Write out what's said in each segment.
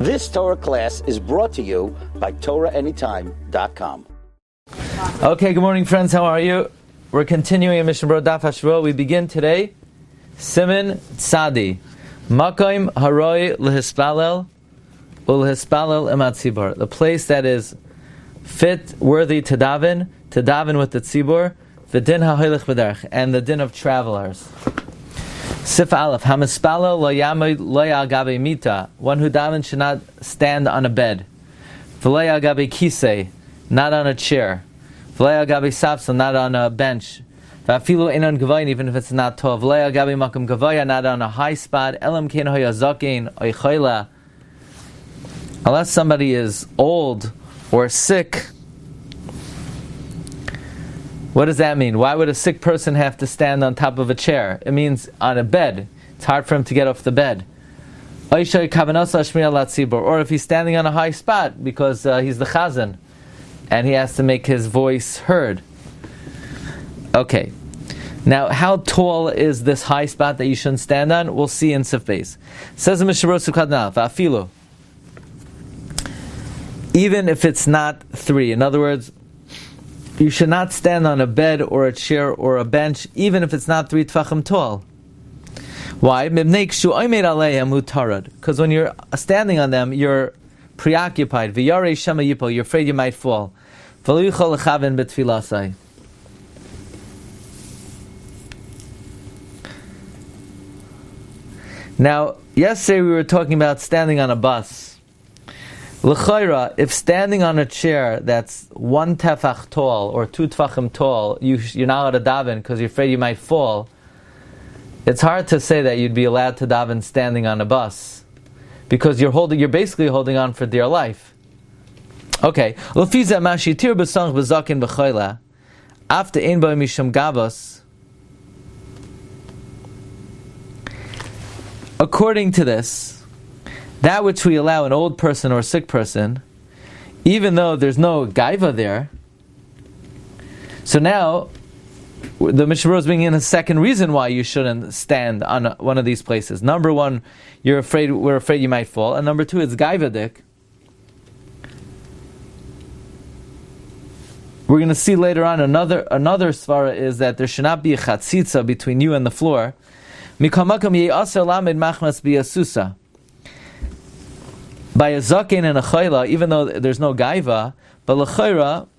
This Torah class is brought to you by TorahAnytime.com. Okay, good morning, friends. How are you? We're continuing in Mishna Daf Hashavua. We begin today, Siman Tzadi, Machon Maggid Harakiah, Ulhispalel Emat Tzibor, the place that is fit, worthy to daven with the tzibor, the din holiest b'derech, and the din of travelers. Sif Aleph, Hamispalel lo yamid lo yagabe mita, one who daven should not stand on a bed. V'lo yagabe kisei, not on a chair. V'lo yagabe sapsel, not on a bench. V'afilu einon gavayin, even if it's not tall. V'lo yagabe makom gavaya, not on a high spot. Elam kein hoya zakein oy choila, unless somebody is old or sick. What does that mean? Why would a sick person have to stand on top of a chair? It means on a bed. It's hard for him to get off the bed. Or if he's standing on a high spot because he's the chazan and he has to make his voice heard. Okay. Now, how tall is this high spot that you shouldn't stand on? We'll see in Sif Beis. Says the Mishnah Va'afilu, even if it's not 3. In other words, you should not stand on a bed or a chair or a bench, even if it's not 3 tfachim tall. Why? Because when you're standing on them, you're preoccupied. You're afraid you might fall. Now, yesterday we were talking about standing on a bus. L'chayra, if standing on a chair that's 1 tefach tall or 2 tefachim tall, you're not allowed to daven because you're afraid you might fall. It's hard to say that you'd be allowed to daven standing on a bus because you're basically holding on for dear life. Okay, l'fiza mashitir b'sanch b'zakin b'chayla after ein bo mishum gavos. According to this, that which we allow an old person or a sick person, even though there's no gaiva there. So now, the Mishnah is bringing in a second reason why you shouldn't stand on one of these places. Number 1, we're afraid you might fall, and number 2, it's gaivadik. We're going to see later on another svara is that there should not be a chatzitza between you and the floor. Mikamakam ye'aser lamed machmas biyasusa. By a zaken and a chayla, even though there's no gaiva, but l'chayra,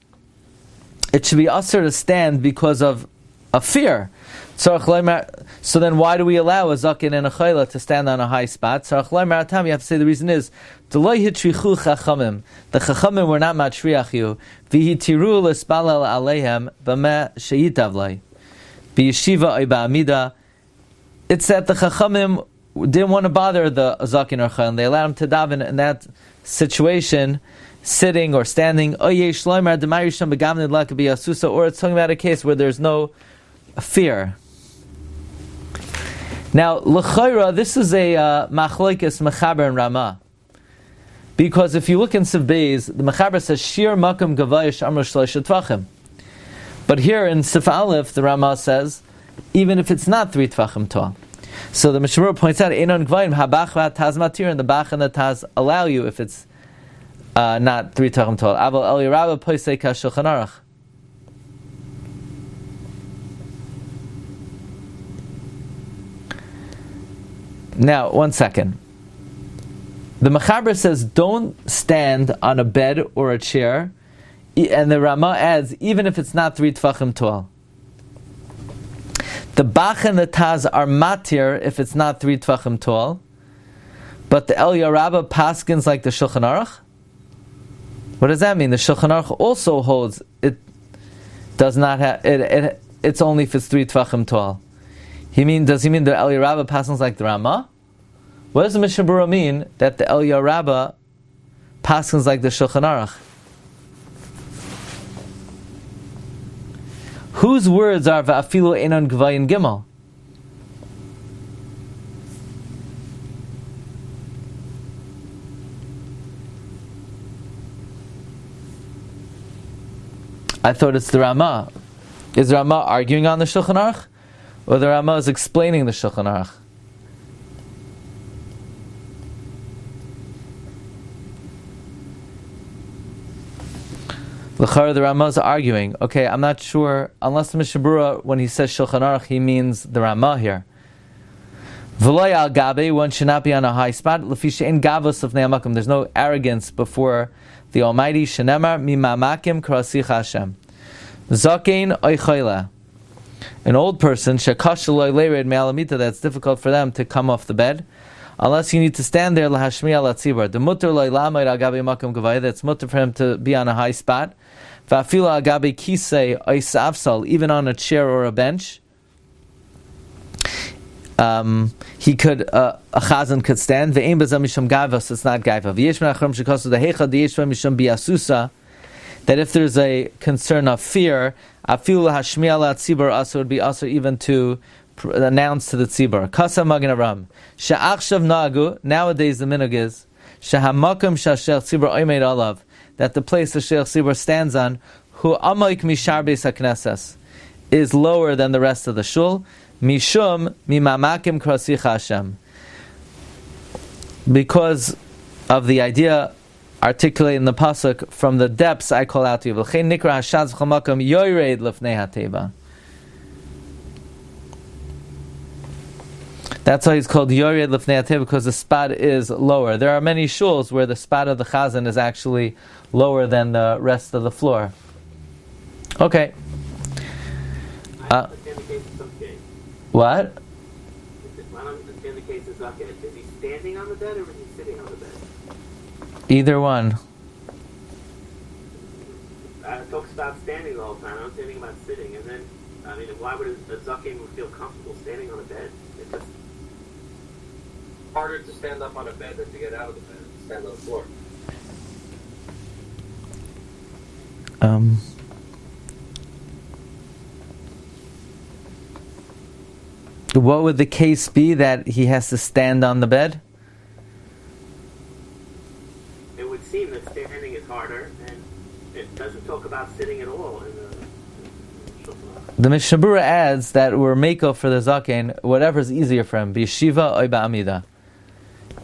it should be usher to stand because of a fear. So then why do we allow a zaken and a chayla to stand on a high spot? You have to say the reason is, the chachamim were not matriach you, v'hitiru l'spalel aleihem b'meh she'itavlai, b'yeshiva oy ba'amida. It's that the chachamim didn't want to bother the zaken or chayla, and they allowed him to daven in that situation, sitting or standing. Or it's talking about a case where there's no fear. Now, l'chayra, this is a machlokes mechaber and Rama, because if you look in Sif Beis, the mechaber says shir makom gavayish amr shlosh tvachim, but here in Sif Aleph, the Rama says even if it's not 3 tvachim tall. So the Mishnah points out, Einon Gvaim, Habach Taz Matir, and the Bach and the Taz allow you if it's not 3 tachim tall. Aval El Yerabah Poisei Ka Shulchan Aruch. Now, 1 second. The Mechaber says, don't stand on a bed or a chair, and the Rama adds, even if it's not 3 tefachim tall. The Bach and the Taz are matir if it's not 3 tefachim tall, but the El Yerabah paskins like the Shulchan Aruch. What does that mean? The Shulchan Aruch also holds it does not have it. It's only if it's 3 tefachim tall. Does he mean the El Yerabah paskins like the Rama? What does the Mishnah Berura mean that the El Yerabah paskins like the Shulchan Aruch? Whose words are va'afilu einon gvayin gimel? I thought it's the Rama. Is the Rama arguing on the Shulchan Aruch? Or the Rama is explaining the Shulchan Aruch? L'chara, the Ramah is arguing. Okay, I'm not sure, unless the Mishnah Berura, when he says Shulchan Aruch, he means the Ramah here. V'lo al gabe, one should not be on a high spot. L'fi she'en gavos of ne'amakim. There's no arrogance before the Almighty. Shenemar mimamakim krasicha Hashem. Zakein oichoyle. An old person, shekash lo leired me'alamita, that's difficult for them to come off the bed. Unless you need to stand there, lahashmiya latzibur. The mutter lo ilamayr al gabe makom gavaya, that's mutter for him to be on a high spot. Va'afilu al gabe kisei oisavsal, even on a chair or a bench. He could, a chazan could stand. Ve'ein b'zeh mishum gavos, it's not gaiva. V'yesh menachrom shekasu dehecha deyesh mishum biasusa, that if there's a concern of fear, afilu lahashmiya latzibur asur, would be asur even to announce to the tzibur. Kasa Magen Aram. She'achshav nagu, nowadays the minhag is, she'hamakom she'ashech tzibur oimed alav, that the place the sheikh tzibur stands on, hu amoik mishar beis haknesses, is lower than the rest of the shul, mishum mimamakim krasicha Hashem. Because of the idea articulated in the pasuk, from the depths I call out to you. V'chein nikra hashaz chamakom yoyred lefnei hateva. That's why he's called Yored Lifnei Hateva, because the spot is lower. There are many shuls where the spot of the chazan is actually lower than the rest of the floor. Okay. What? Is he standing on the bed or is he sitting on the bed? Either one. It talks about standing the whole time. I'm saying about sitting. And then, I mean, why would a zaken feel comfortable standing on a bed? It's just harder to stand up on a bed than to get out of the bed and stand on the floor. What would the case be that he has to stand on the bed? It would seem that standing is harder, and it doesn't talk about sitting at all in the The Mishnah Berura adds that we're meiko for the zaken, whatever is easier for him, b'yeshiva or ba'amida,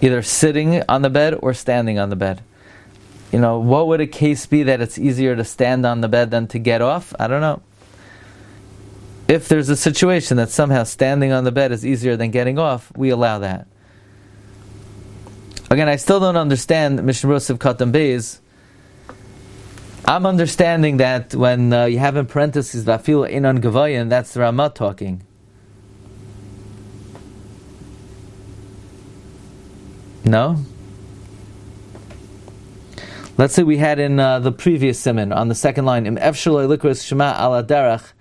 either sitting on the bed or standing on the bed. You know, what would a case be that it's easier to stand on the bed than to get off? I don't know. If there's a situation that somehow standing on the bed is easier than getting off, we allow that. Again, I still don't understand Mishnah Berura Sivkatan Beis. I'm understanding that when you have in parentheses Vafil Einon Gavayin, that's the Ramah talking. No? Let's say we had in the previous Siman, on the second line, Im Efshaloi Likros Shema Ala Derech,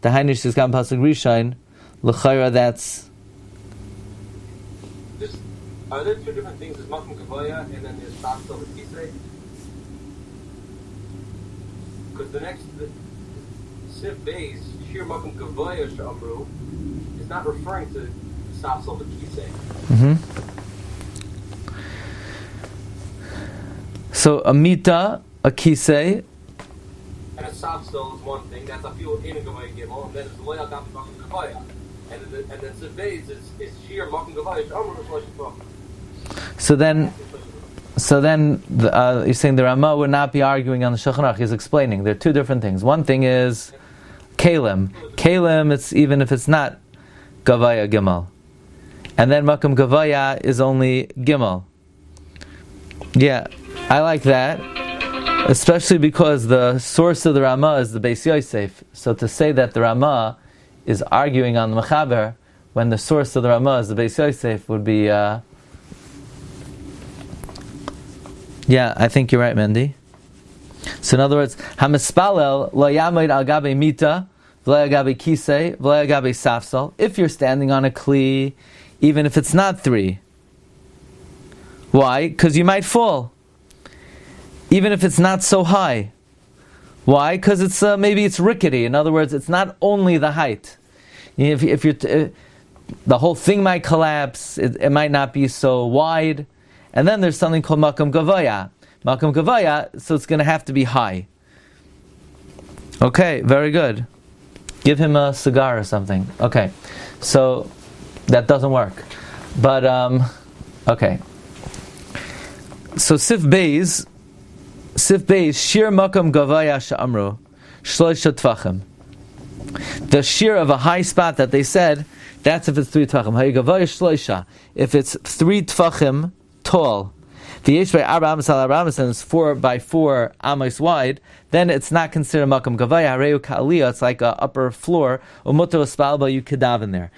the Hainish is Gam Pasuk Rishain, L'chayra, that's... Are there two different things? There's Machon Gavoya and then there's Safsel and Kisei? Because the next, Sif Beis, Shir Machon Gavoya Shamru, is not referring to Safsel and Kisei. So a mita, a kisei, and a Safsel is one thing, that's a few in a Gavoya Gimel, and then it's Loyal Gam Machon Gavoya. And then Sif Beis is Shir Machon Gavoya Shamru, is what she's talking. So then you're saying the Ramah would not be arguing on the Shulchan Aruch. He's explaining there are two different things. One thing is kalim. Kalim, it's even if it's not Gavaya Gimel, and then Makom Gavaya is only Gimel. Yeah, I like that, especially because the source of the Ramah is the Beis Yosef. So to say that the Ramah is arguing on the Mechaber when the source of the Ramah is the Beis Yosef would be. Yeah, I think you're right, Mendy. So in other words, Hamispalel lo yamoid al gabe mita, v'lo gabe kisei, v'lo gabe safsal. If you're standing on a kli, even if it's not 3. Why? Because you might fall. Even if it's not so high. Why? Because it's maybe it's rickety. In other words, it's not only the height. If you're the whole thing might collapse. It might not be so wide. And then there's something called Makom Gavaya. Makom Gavaya, so it's going to have to be high. Okay, very good. Give him a cigar or something. Okay, so that doesn't work. But, okay. So Sif Beis Sif Beis, Shir Makam Gavaya Sha'amru, Shloisha Tvachim. The shear of a high spot that they said, that's if it's 3 Tvachim. Hayagavaya Shloisha. If it's 3 Tvachim tall, the Yesh by Arba Amas al Arba Amas, and it's 4 by 4 Amos wide, then it's not considered Makam Gavaya. Hareu Ka'aliyah, it's like an upper floor. Umuto Espalba, you could daven there.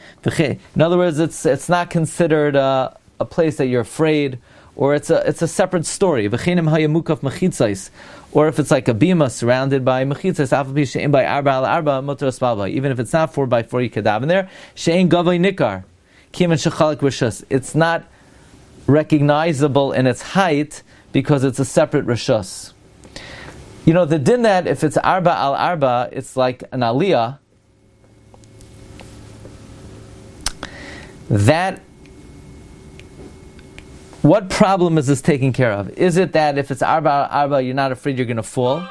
In other words, it's not considered a place that you're afraid, or it's a separate story. V'chenim hayamukaf mechitzais, or if it's like a bima surrounded by mechitzais, afal she'en by arba al arba mutar espalba. Even if it's not 4 by 4, you could daven there. She'en gavay nikar, kim and shechalik rishus. It's not recognizable in its height because it's a separate rishus. You know, the din that if it's arba al arba, it's like an aliyah. That, what problem is this taking care of? Is it that if it's arba al arba, you're not afraid you're going to fall?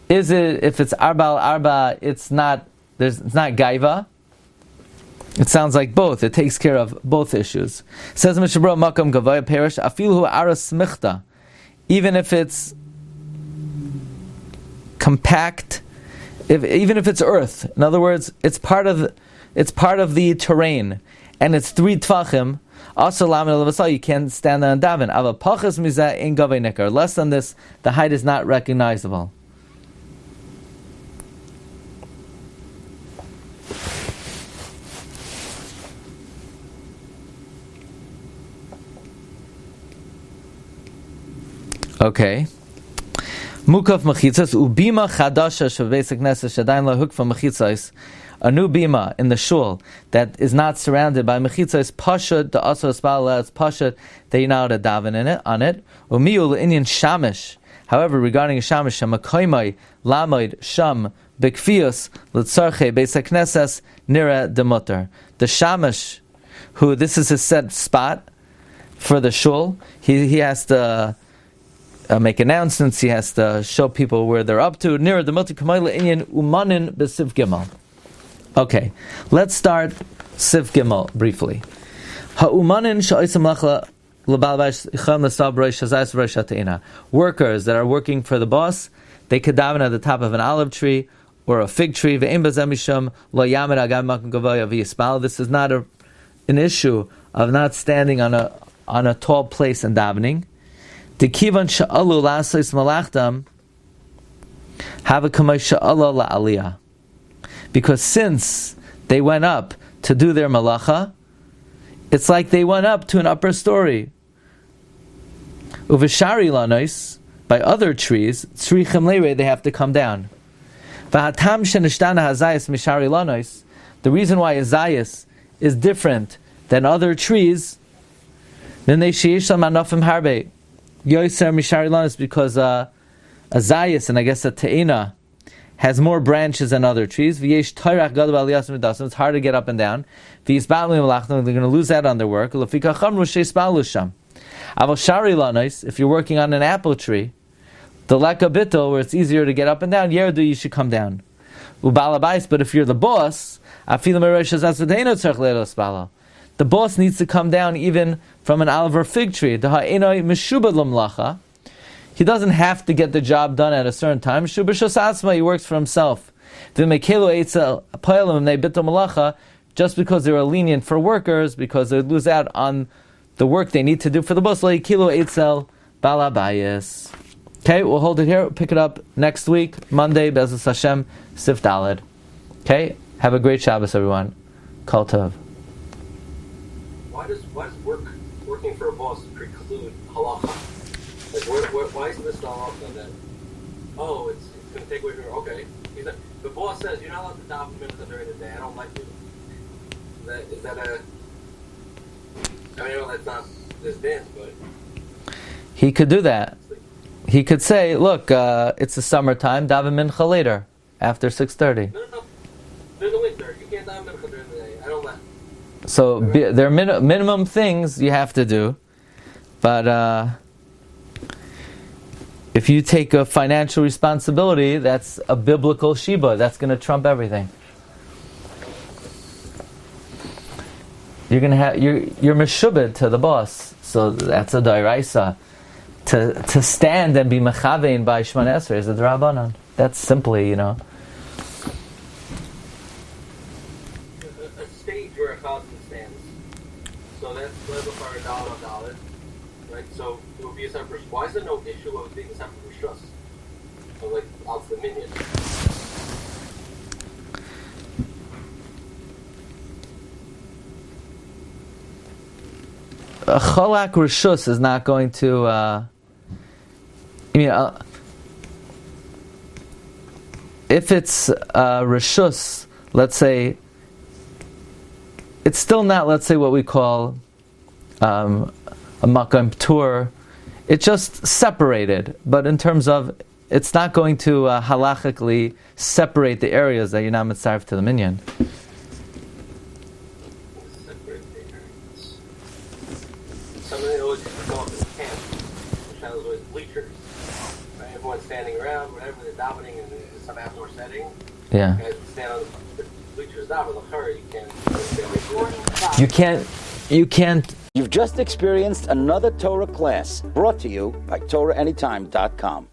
Is it if it's arba al arba, it's not gaiva? It sounds like both. It takes care of both issues. Says Mishabra Makam Gavaya Perish Afilu Aras Michta, even if it's compact, even if it's earth. In other words, it's part of the terrain, and it's 3 Tvachim. Also, you can't stand there and daven. Ava pachas mizah in gavay nikar. Less than this, the height is not recognizable. Okay. Mukaf mechitzas ubima chadasha shavesik nesa shadayin lahukfa mechitzas. A new bima in the shul that is not surrounded by mechitzas pashut the also espala. It's pashut that you're not allowed to daven on it. Umiul inyan shamish. However, regarding a shamish, shamakoymai lamoid sham bekfius litzarche beisak nesas nira demutter. The shamish, who this is his set spot for the shul, he has to make announcements. He has to show people where they're up to. Nira demutter kamayla inyan umanin besiv gimel. Okay, let's start Sif Gimel briefly. Workers that are working for the boss, they could daven at the top of an olive tree or a fig tree. This is not an issue of not standing on a tall place and davening. Because since they went up to do their malacha, it's like they went up to an upper story. Uvishari lanos, by other trees, tzrichim leire, they have to come down. V'hatam shenishtana hazayis mishari lanos, the reason why a zayis is different than other trees, then they sheish manofim harbe yoser mishari lanos, because a zayis, and I guess a te'ina, has more branches than other trees. It's hard to get up and down. They're going to lose out on their work. If you're working on an apple tree, the leka bittel, where it's easier to get up and down, yerdu, you should come down. But if you're the boss, the boss needs to come down even from an olive or fig tree. He doesn't have to get the job done at a certain time. He works for himself. Just because they were lenient for workers, because they lose out on the work they need to do for the boss. Okay, we'll hold it here. We'll pick it up next week, Monday, Be'ezus Hashem, Sif Daled. Okay, have a great Shabbos, everyone. Kol Tov. Why does working for a boss preclude halacha? Like, why isn't this all on that? Oh, it's going to take away from her. Okay. The boss says you're not allowed to daven minutes during the day. I don't like you. Is that a... I mean, I know that's not this dance, but... He could do that. He could say, look, it's the summertime, daven mincha later, after 6:30. No. During the winter, you can't daven mincha during the day. I don't like. So there are minimum things you have to do, but if you take a financial responsibility, that's a biblical shiba. That's going to trump everything. You're going to have you're meshubed to the boss, so that's a dairaisa. to stand and be mechavein by Shemona Esrei is a D'Rabbanan. That's simply, A stage where a chazan stands. So that's level for $1, right? So it would be a separate. Why is there no issue of being a separate rishus? So like out the minion. A cholak rishus is not going to. If it's rishus, let's say, it's still not, let's say, what we call a makam ptur. It's just separated, but in terms of, it's not going to halachically separate the areas that you're not mitzaref to the minyan. Everyone's standing around, whatever they're davening in some outdoor setting. Yeah. Guys stand on the bleachers daven. You can't. You've just experienced another Torah class brought to you by TorahAnytime.com.